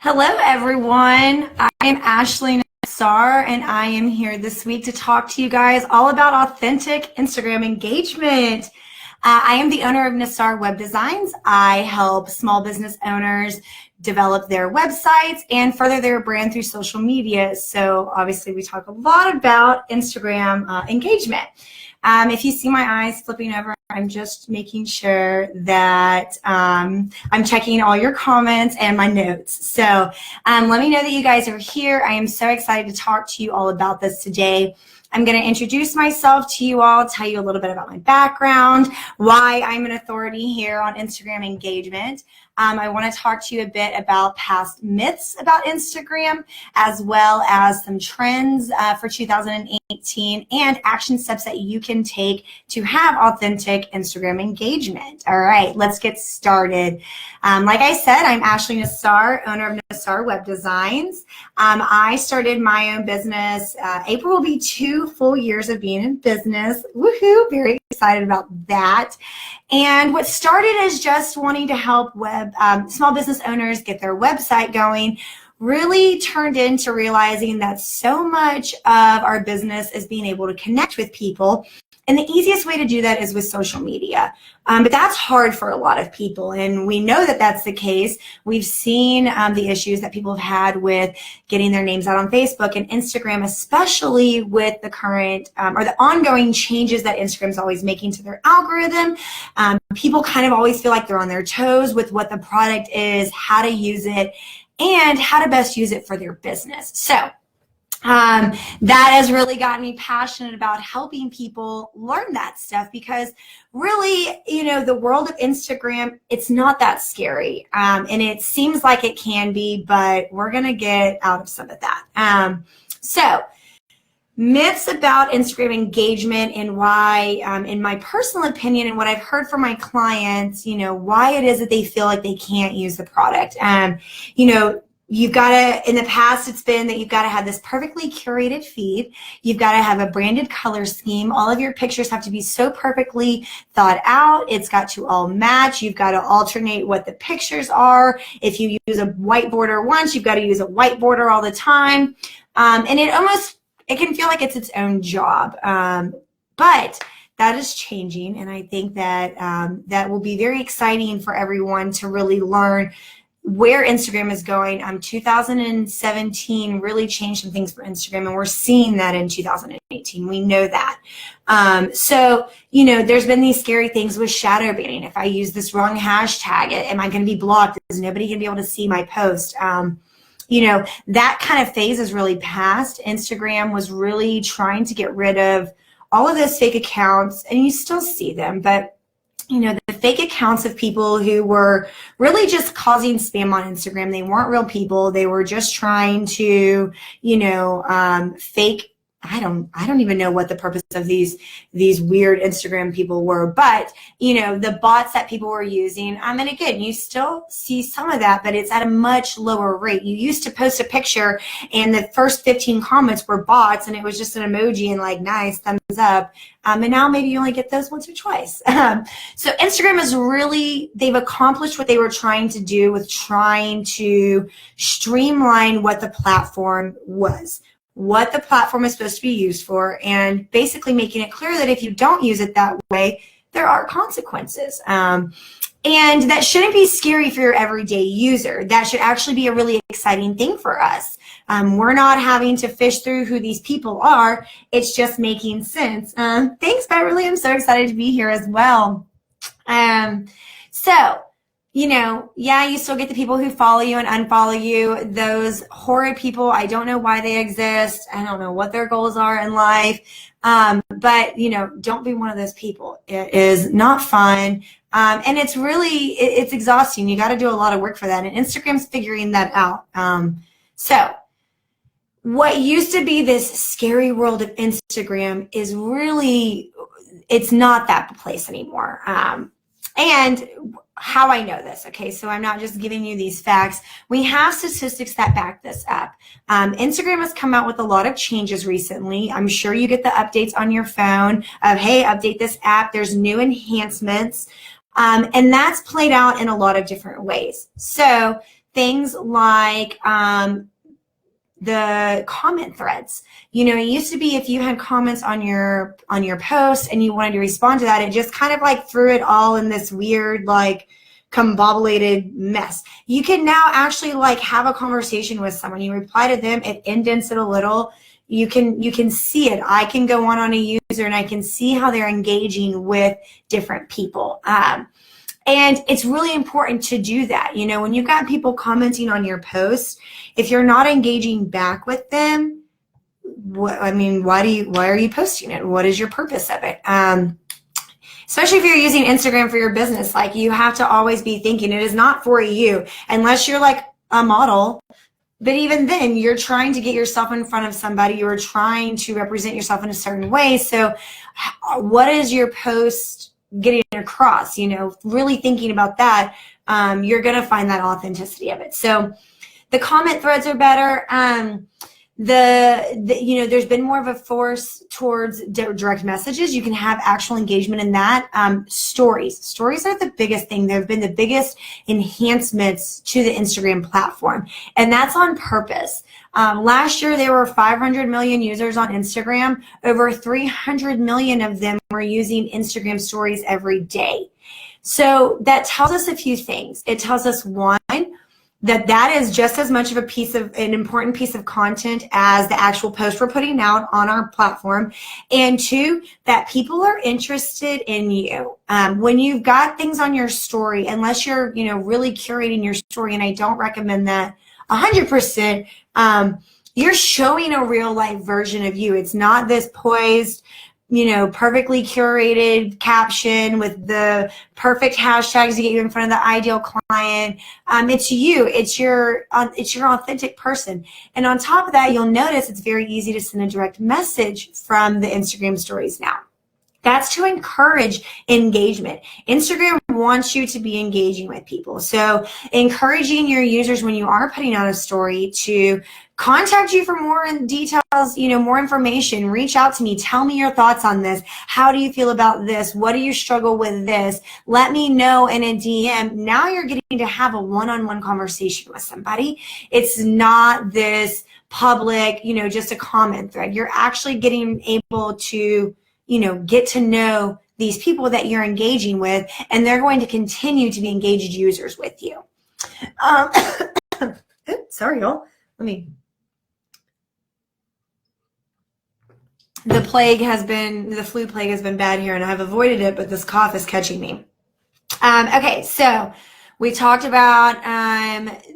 Hello, everyone. I am Ashley Nassar, and I am here this week to talk to you guys all about authentic Instagram engagement. I am the owner of Nassar Web Designs. I help small business owners develop their websites and further their brand through social media. So obviously we talk a lot about Instagram engagement. If you see my eyes flipping over, I'm just making sure that I'm checking all your comments and my notes. So let me know that you guys are here. I am so excited to talk to you all about this today. I'm going to introduce myself to you all, tell you a little bit about my background, why I'm an authority here on Instagram engagement. I want to talk to you a bit about past myths about Instagram, as well as some trends for 2018 and action steps that you can take to have authentic Instagram engagement. All right, let's get started. Like I said, I'm Ashley Nassar, owner of Nassar Web Designs. I started my own business. April will be 2 full years of being in business. Woohoo! Very excited about that. And what started as just wanting to help small business owners get their website going really turned into realizing that so much of our business is being able to connect with people. And the easiest way to do that is with social media. But that's hard for a lot of people. And we know that that's the case. We've seen the issues that people have had with getting their names out on Facebook and Instagram, especially with the current or the ongoing changes that Instagram's always making to their algorithm. People kind of always feel like they're on their toes with what the product is, how to use it, and how to best use it for their business. So that has really gotten me passionate about helping people learn that stuff, because really, the world of Instagram, it's not that scary. And it seems like it can be, but we're going to get out of some of that. So myths about Instagram engagement and why, in my personal opinion and what I've heard from my clients, why it is that they feel like they can't use the product. You've got to, in the past, it's been that you've got to have this perfectly curated feed. You've got to have a branded color scheme. All of your pictures have to be so perfectly thought out. It's got to all match. You've got to alternate what the pictures are. If you use a white border once, you've got to use a white border all the time. And it can feel like it's its own job. But that is changing. And I think that that will be very exciting for everyone to really learn where Instagram is going. 2017 really changed some things for Instagram, and we're seeing that in 2018. We know that. So, there's been these scary things with shadow banning. If I use this wrong hashtag, am I going to be blocked? Is nobody going to be able to see my post? That kind of phase is really past. Instagram was really trying to get rid of all of those fake accounts, and you still see them, but the fake accounts of people who were really just causing spam on Instagram. They weren't real people. They were just trying to, fake. I don't even know what the purpose of these weird Instagram people were, but the bots that people were using. And again, you still see some of that, but it's at a much lower rate. You used to post a picture and the first 15 comments were bots, and it was just an emoji and like, nice, thumbs up. And now maybe you only get those once or twice. So Instagram is really, they've accomplished what they were trying to do with trying to streamline what the platform was, what the platform is supposed to be used for, and basically making it clear that if you don't use it that way, there are consequences. And that shouldn't be scary for your everyday user. That should actually be a really exciting thing for us. We're not having to fish through who these people are. It's just making sense. Thanks, Beverly. I'm so excited to be here as well. You still get the people who follow you and unfollow you. Those horrid people, I don't know why they exist. I don't know what their goals are in life. But don't be one of those people. It is not fun. And it's exhausting. You got to do a lot of work for that. And Instagram's figuring that out. So what used to be this scary world of Instagram is really, it's not that place anymore. And how I know this, okay, so I'm not just giving you these facts. We have statistics that back this up. Instagram has come out with a lot of changes recently. I'm sure you get the updates on your phone of, hey, update this app. There's new enhancements. And that's played out in a lot of different ways. So things like the comment threads. You know, it used to be if you had comments on your post and you wanted to respond to that, it just kind of like threw it all in this weird, like, combobulated mess. You can now actually like have a conversation with someone. You reply to them, it indents it a little. You can see it. I can go on a user and I can see how they're engaging with different people. And it's really important to do that. You know, when you've got people commenting on your posts, if you're not engaging back with them, why are you posting it? What is your purpose of it? Especially if you're using Instagram for your business, like you have to always be thinking it is not for you unless you're like a model. But even then, you're trying to get yourself in front of somebody. You're trying to represent yourself in a certain way. So what is your post getting across? You know, really thinking about that, you're going to find that authenticity of it. So the comment threads are better. You know, there's been more of a force towards direct messages. You can have actual engagement in that. Stories are the biggest thing. They've been the biggest enhancements to the Instagram platform, and that's on purpose. Last year, there were 500 million users on Instagram. Over 300 million of them were using Instagram stories every day. So that tells us a few things. It tells us, one, that is just as much of an important piece of content as the actual post we're putting out on our platform. And two, that people are interested in you. When you've got things on your story, unless you're, you know, really curating your story, and I don't recommend that 100%, you're showing a real life version of you. It's not this poised, you know, perfectly curated caption with the perfect hashtags to get you in front of the ideal client. It's you. It's your authentic person. And on top of that, you'll notice it's very easy to send a direct message from the Instagram stories now. That's to encourage engagement. Instagram wants you to be engaging with people. So encouraging your users when you are putting out a story to contact you for more details, you know, more information. Reach out to me. Tell me your thoughts on this. How do you feel about this? What do you struggle with this? Let me know in a DM. Now you're getting to have a one-on-one conversation with somebody. It's not this public, you know, just a comment thread. You're actually getting able to, you know, get to know these people that you're engaging with, and they're going to continue to be engaged users with you. Oops, sorry, y'all. The flu plague has been bad here, and I've avoided it, but this cough is catching me. Okay, so we talked about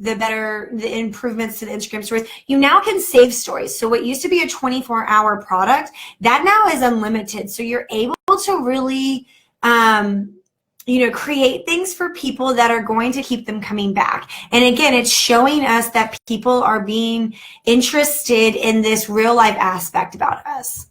the improvements to the Instagram stories. You now can save stories. So what used to be a 24-hour product, that now is unlimited. So you're able to really, you know, create things for people that are going to keep them coming back. And again, it's showing us that people are being interested in this real life aspect about us.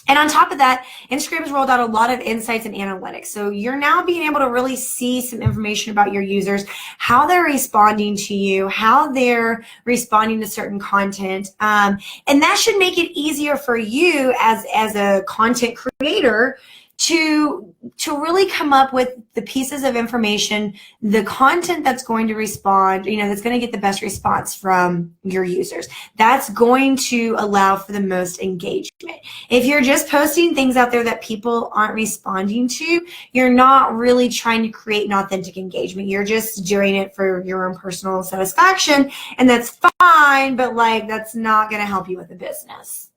And on top of that, Instagram has rolled out a lot of insights and analytics. So you're now being able to really see some information about your users, how they're responding to you, how they're responding to certain content. And that should make it easier for you as a content creator to really come up with the pieces of information, the content that's going to respond, you know, that's going to get the best response from your users. That's going to allow for the most engagement. If you're just posting things out there that people aren't responding to, you're not really trying to create an authentic engagement. You're just doing it for your own personal satisfaction, and that's fine, but like that's not going to help you with the business.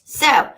So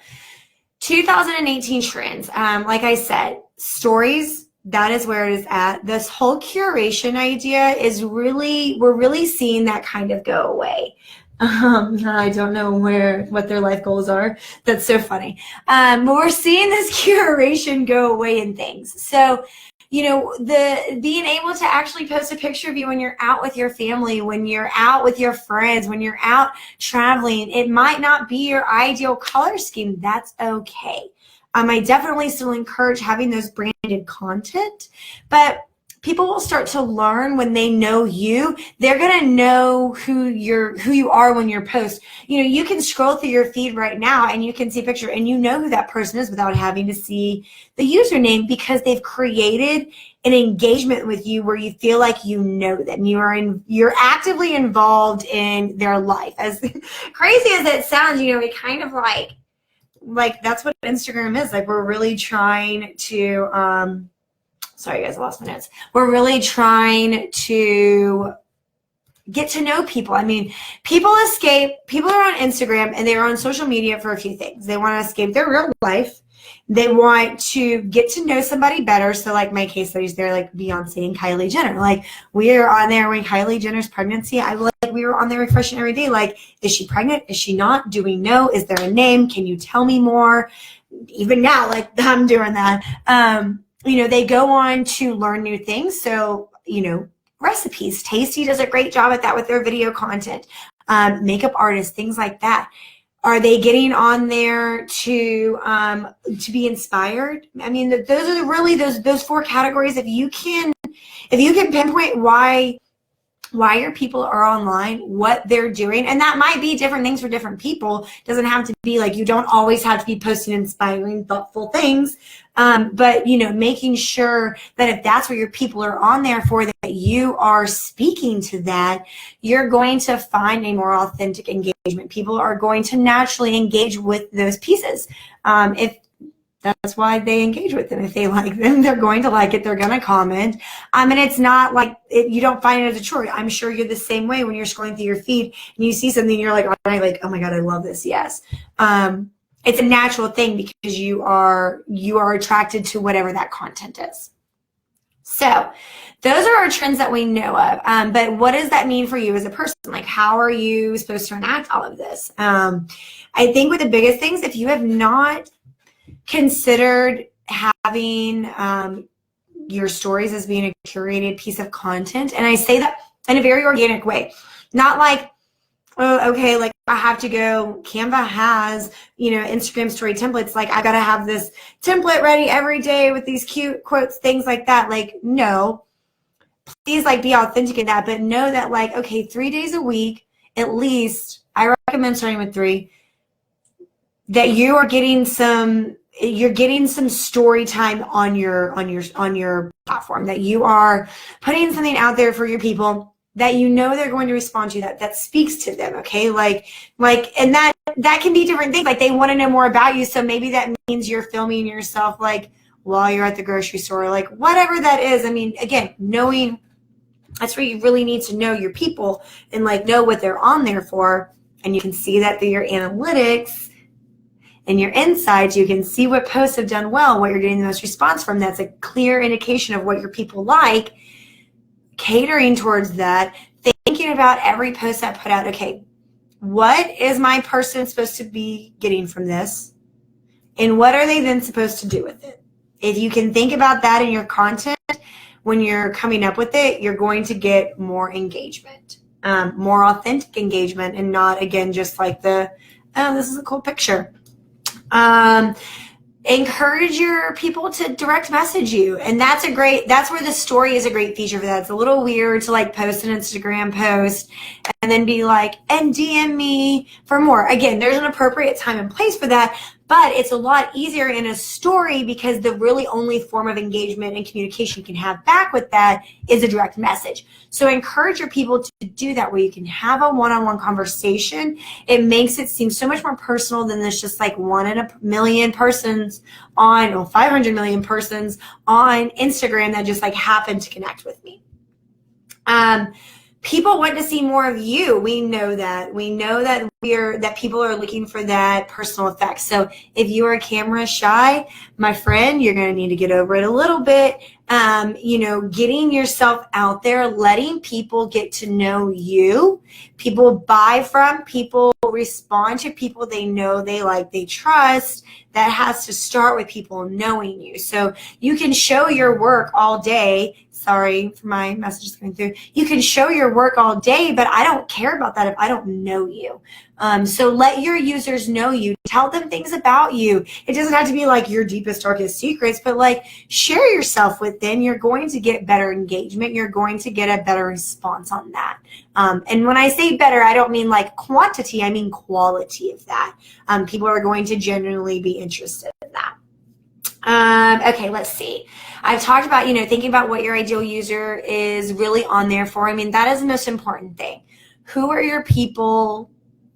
2018 trends, like I said, stories, that is where it is at. This whole curation idea is we're really seeing that kind of go away. I don't know what their life goals are. That's so funny. But we're seeing this curation go away in things. So, you know, the being able to actually post a picture of you when you're out with your family, when you're out with your friends, when you're out traveling, it might not be your ideal color scheme. That's okay. I definitely still encourage having those branded content, but people will start to learn when they know you. They're going to know who you are when you're post. You know, you can scroll through your feed right now and you can see a picture and you know who that person is without having to see the username, because they've created an engagement with you where you feel like you know them. You're actively involved in their life. As crazy as it sounds, it kind of like that's what Instagram is. Like, we're really trying to sorry guys, I lost my notes. We're really trying to get to know people. I mean, people are on Instagram and they're on social media for a few things. They want to escape their real life. They want to get to know somebody better. So like my case studies, they're like Beyonce and Kylie Jenner. Like, we are on there when Kylie Jenner's pregnancy. We were on there refreshing every day. Like, is she pregnant? Is she not? Do we know? Is there a name? Can you tell me more? Even now, like, I'm doing that. They go on to learn new things. So, recipes. Tasty does a great job at that with their video content. Makeup artists, things like that. Are they getting on there to be inspired? I mean, those are really those four categories. If you can pinpoint why your people are online, what they're doing, and that might be different things for different people. It doesn't have to be like, you don't always have to be posting inspiring, thoughtful things. But making sure that if that's what your people are on there for, that you are speaking to that, you're going to find a more authentic engagement. People are going to naturally engage with those pieces. If that's why they engage with them. If they like them, they're going to like it. They're going to comment. And it's not like you don't find it as a chore. I'm sure you're the same way when you're scrolling through your feed and you see something, you're like, oh my God, I love this. Yes. It's a natural thing because you are attracted to whatever that content is. So those are our trends that we know of. But what does that mean for you as a person? Like, how are you supposed to enact all of this? I think with the biggest things, if you have not considered having your stories as being a curated piece of content, and I say that in a very organic way, not like, oh, okay, like I have to go, Canva has, Instagram story templates, like I got to have this template ready every day with these cute quotes, things like that. Like, no, please, like, be authentic in that, but know that, like, okay, 3 days a week, at least, I recommend starting with 3, that you're getting some story time on your platform, that you are putting something out there for your people that they're going to respond to, that speaks to them. Okay. Like, and that can be different things. Like, they want to know more about you. So maybe that means you're filming yourself, like, while you're at the grocery store, like whatever that is. I mean, again, that's where you really need to know your people and like know what they're on there for. And you can see that through your analytics and your insights. You can see what posts have done well, what you're getting the most response from. That's a clear indication of what your people like. Catering towards that, thinking about every post I put out. Okay, what is my person supposed to be getting from this? And what are they then supposed to do with it? If you can think about that in your content, when you're coming up with it, you're going to get more engagement, more authentic engagement, and not, again, just like this is a cool picture. Encourage your people to direct message you. And that's where the story is a great feature for that. It's a little weird to like post an Instagram post and then be like, and DM me for more. Again, there's an appropriate time and place for that, but it's a lot easier in a story because the really only form of engagement and communication you can have back with that is a direct message. So encourage your people to do that, where you can have a one-on-one conversation. It makes it seem so much more personal than there's just like 1 in a million persons 500 million persons on Instagram that just like happen to connect with me. People want to see more of you. We know that. We know that people are looking for that personal effect. So if you are camera shy, my friend, you're going to need to get over it a little bit. Getting yourself out there, letting people get to know you. People buy from, people respond to, people they know, they like, they trust. That has to start with people knowing you. So you can show your work all day. Sorry for my messages coming through. You can show your work all day, but I don't care about that if I don't know you. So let your users know you. Tell them things about you. It doesn't have to be like your deepest, darkest secrets, but like share yourself with them. You're going to get better engagement. You're going to get a better response on that. And when I say better, I don't mean like quantity. I mean quality of that. People are going to genuinely be interested in that. Okay, let's see. I've talked about, thinking about what your ideal user is really on there for. I mean, that is the most important thing. Who are your people?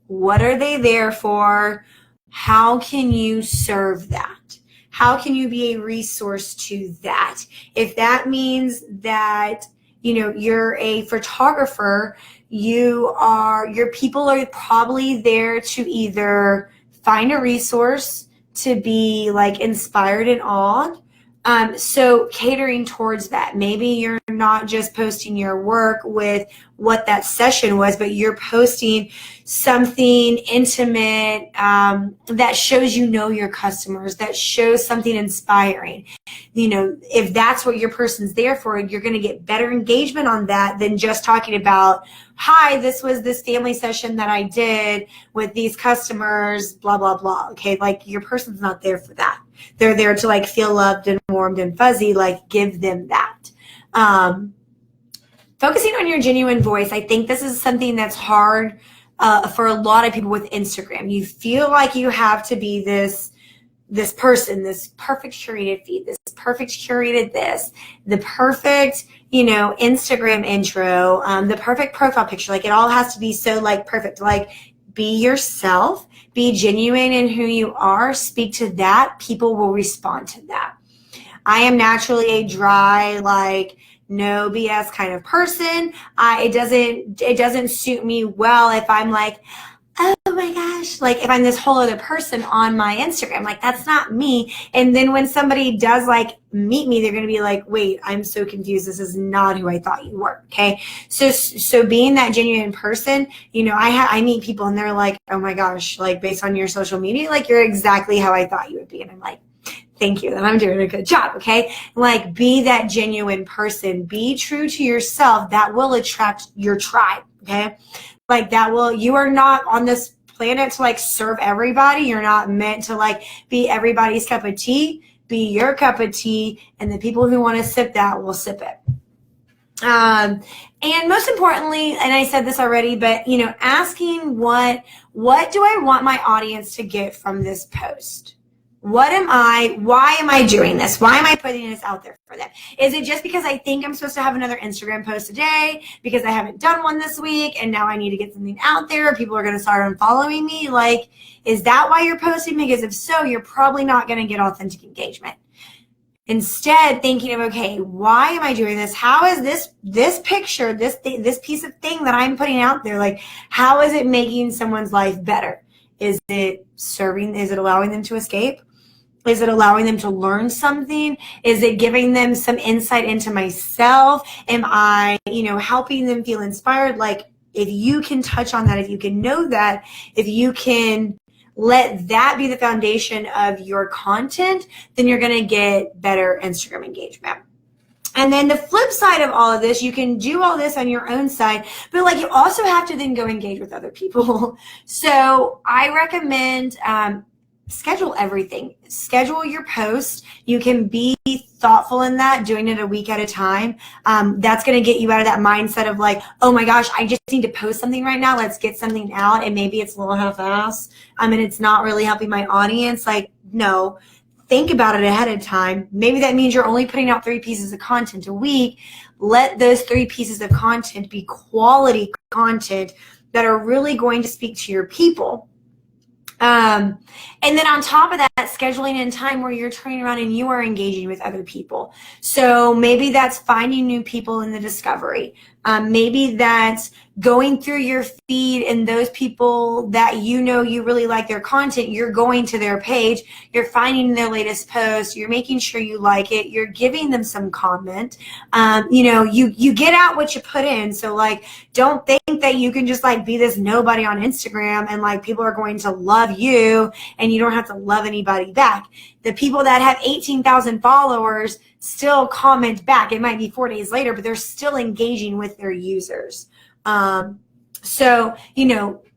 What are they there for? How can you serve that? How can you be a resource to that? If that means that, you're a photographer, your people are probably there to either find a resource, to be like inspired and awed. So catering towards that. Maybe you're not just posting your work with what that session was, but you're posting something intimate that shows your customers, that shows something inspiring. If that's what your person's there for, you're going to get better engagement on that than just talking about, hi, this was this family session that I did with these customers, blah, blah, blah. Okay, like your person's not there for that. They're there to like feel loved and warmed and fuzzy, like give them that. Focusing on your genuine voice. I think this is something that's hard for a lot of people with Instagram. You feel like you have to be this person, this perfect curated feed, this perfect curated the perfect, Instagram intro, the perfect profile picture. Like it all has to be so like perfect. Like be yourself, be genuine in who you are, speak to that. People will respond to that. I am naturally a dry, like no BS kind of person. It doesn't suit me well if I'm like, oh my gosh, like if I'm this whole other person on my Instagram, like that's not me. And then when somebody does like meet me, they're going to be like, wait, I'm so confused. This is not who I thought you were. Okay. So being that genuine person, I meet people and they're like, oh my gosh, like based on your social media, like you're exactly how I thought you would be. And I'm like, thank you, then I'm doing a good job. Okay. Like be that genuine person, be true to yourself. That will attract your tribe. Okay. Like you are not on this planet to like serve everybody. You're not meant to like be everybody's cup of tea. Be your cup of tea, and the people who want to sip that will sip it. And most importantly, and I said this already, but asking what do I want my audience to get from this post? Why am I doing this? Why am I putting this out there for them? Is it just because I think I'm supposed to have another Instagram post a day because I haven't done one this week and now I need to get something out there? People are going to start unfollowing me. Like, is that why you're posting? Because if so, you're probably not going to get authentic engagement. Instead, thinking of, okay, why am I doing this? How is this picture, this piece of thing that I'm putting out there, like, how is it making someone's life better? Is it allowing them to escape? Is it allowing them to learn something? Is it giving them some insight into myself? Am I, helping them feel inspired? Like, if you can touch on that, if you can know that, if you can let that be the foundation of your content, then you're going to get better Instagram engagement. And then the flip side of all of this, you can do all this on your own side, but like you also have to then go engage with other people. So I recommend schedule everything. Schedule your post. You can be thoughtful in that, doing it a week at a time. That's going to get you out of that mindset of like, oh my gosh, I just need to post something right now. Let's get something out. And maybe it's a little half-ass. And it's not really helping my audience. Like, no, think about it ahead of time. Maybe that means you're only putting out 3 pieces of content a week. Let those 3 pieces of content be quality content that are really going to speak to your people. And then on top of that, scheduling in time where you're turning around and you are engaging with other people. So maybe that's finding new people in the discovery. Maybe that's going through your feed and those people that you really like their content, you're going to their page, you're finding their latest post, you're making sure you like it, you're giving them some comment. You get out what you put in. So like, don't think that you can just like be this nobody on Instagram and like people are going to love you and you don't have to love anybody back. The people that have 18,000 followers still comment back. It might be 4 days later, but they're still engaging with their users. So,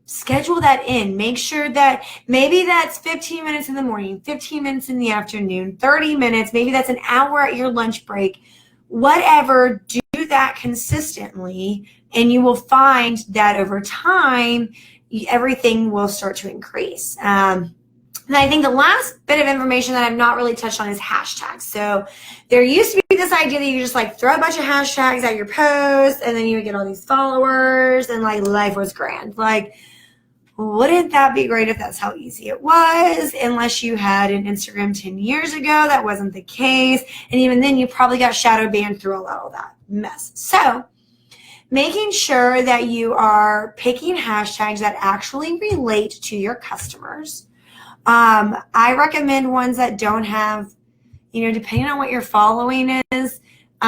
schedule that in. Make sure that maybe that's 15 minutes in the morning, 15 minutes in the afternoon, 30 minutes, maybe that's an hour at your lunch break. Whatever, do that consistently, and you will find that over time, everything will start to increase. And I think the last bit of information that I've not really touched on is hashtags. So there used to be this idea that you just like throw a bunch of hashtags at your post and then you would get all these followers and like life was grand. Like, wouldn't that be great if that's how easy it was? Unless you had an Instagram 10 years ago, that wasn't the case. And even then you probably got shadow banned through all that mess. So making sure that you are picking hashtags that actually relate to your customers. I recommend ones that don't have, depending on what your following is,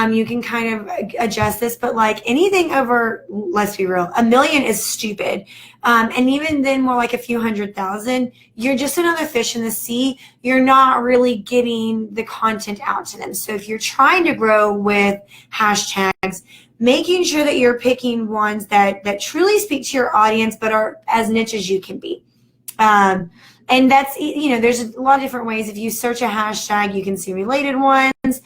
you can kind of adjust this, but like anything over, let's be real, 1 million is stupid. And even then more like a few 100,000, you're just another fish in the sea. You're not really getting the content out to them. So if you're trying to grow with hashtags, making sure that you're picking ones that truly speak to your audience, but are as niche as you can be. And that's, there's a lot of different ways. If you search a hashtag, you can see related ones.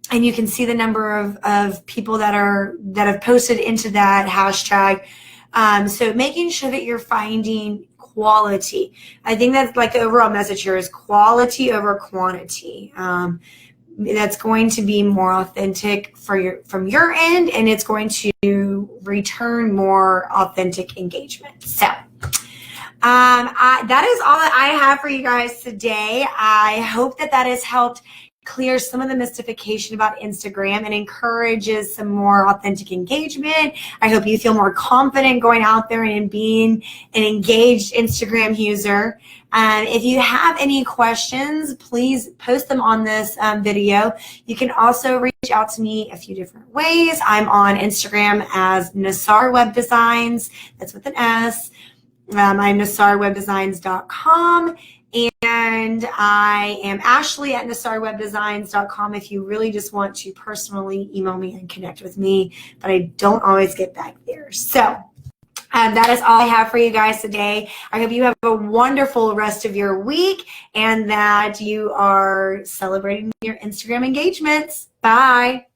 And you can see the number of people that have posted into that hashtag. So making sure that you're finding quality. I think that's like the overall message here is quality over quantity. That's going to be more authentic from your end, and it's going to return more authentic engagement. So that is all that I have for you guys today. I hope that has helped clear some of the mystification about Instagram and encourages some more authentic engagement. I hope you feel more confident going out there and being an engaged Instagram user. If you have any questions, please post them on this video. You can also reach out to me a few different ways. I'm on Instagram as Nassar Web Designs. That's with an S. I'm nassarwebdesigns.com, and I am Ashley at nassarwebdesigns.com if you really just want to personally email me and connect with me, but I don't always get back there. So that is all I have for you guys today. I hope you have a wonderful rest of your week and that you are celebrating your Instagram engagements. Bye.